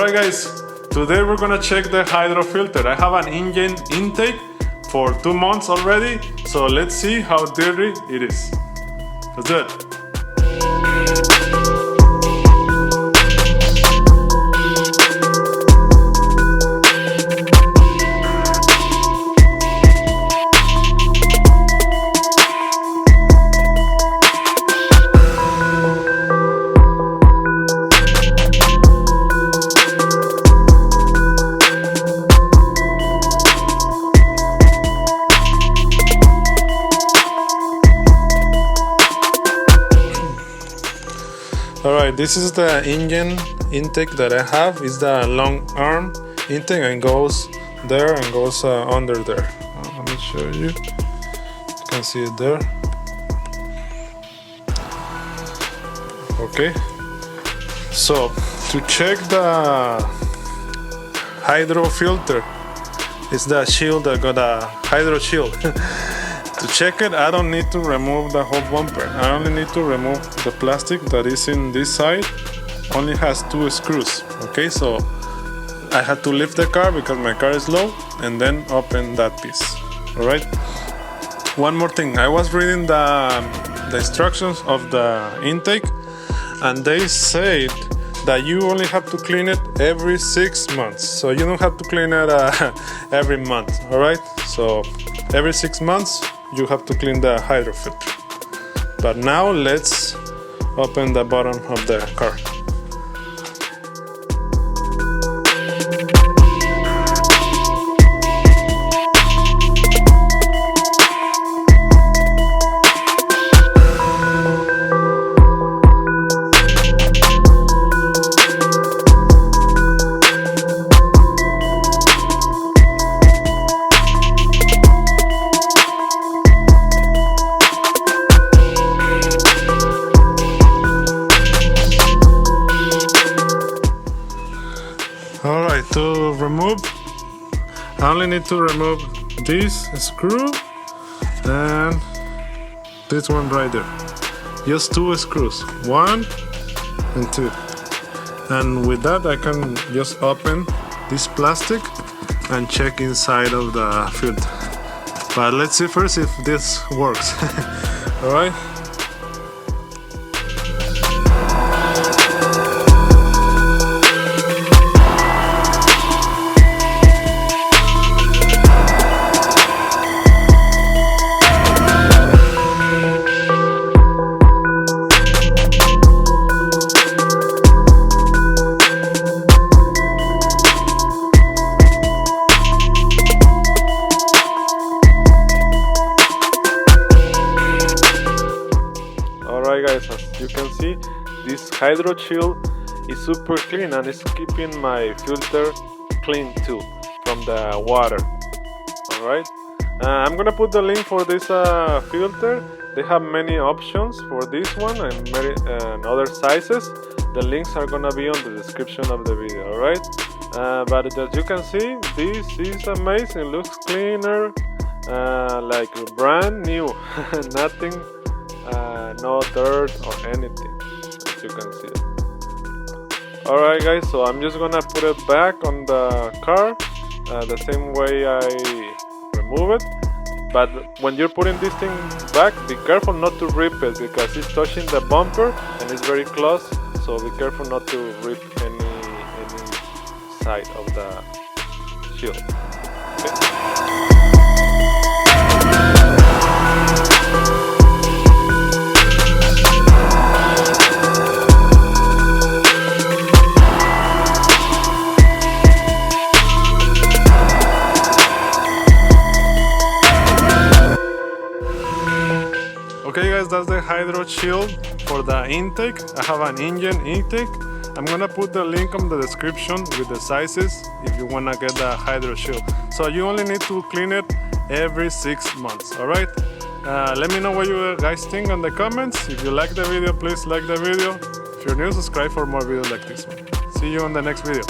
Alright guys, today we're gonna check the hydro filter. I have an Injen intake for 2 months already, so let's see how dirty it is. Let's do it. Alright, this is the Injen intake that I have. It's the long arm intake and goes there and goes under there. Let me show you. You can see it there. Okay. So to check the hydro filter, it's the shield that got a hydro shield. To check it, I don't need to remove the whole bumper. I only need to remove the plastic that is in this side. Only has 2 screws. Okay, so I had to lift the car because my car is low and then open that piece. Alright. One more thing. I was reading the instructions of the intake and they said that you only have to clean it every 6 months. So you don't have to clean it every month. Alright. So every 6 months you have to clean the hydro filter. But now let's open the bottom of the car. Alright, to remove, I only need to remove this screw and this one right there. Just 2 screws, 1 and 2. And with that I can just open this plastic and check inside of the filter. But let's see first if this works. Alright. Alright guys, as you can see, this hydro chill is super clean and it's keeping my filter clean too from the water. Alright, I'm gonna put the link for this filter. They have many options for this one and other sizes. The links are gonna be on the description of the video. Alright, but as you can see, this is amazing. It looks cleaner, like brand new. Nothing, no dirt or anything, as you can see. Alright guys, so I'm just gonna put it back on the car the same way I remove it. But when you're putting this thing back, be careful not to rip it because it's touching the bumper and it's very close. So be careful not to rip any side of the shield. Okay. Okay guys, that's the hydro shield for the intake. I have an Injen intake. I'm gonna put the link on the description with the sizes if you wanna get the hydro shield. So you only need to clean it every 6 months, alright? Let me know what you guys think in the comments. If you like the video, please like the video. If you're new, subscribe for more videos like this one. See you on the next video.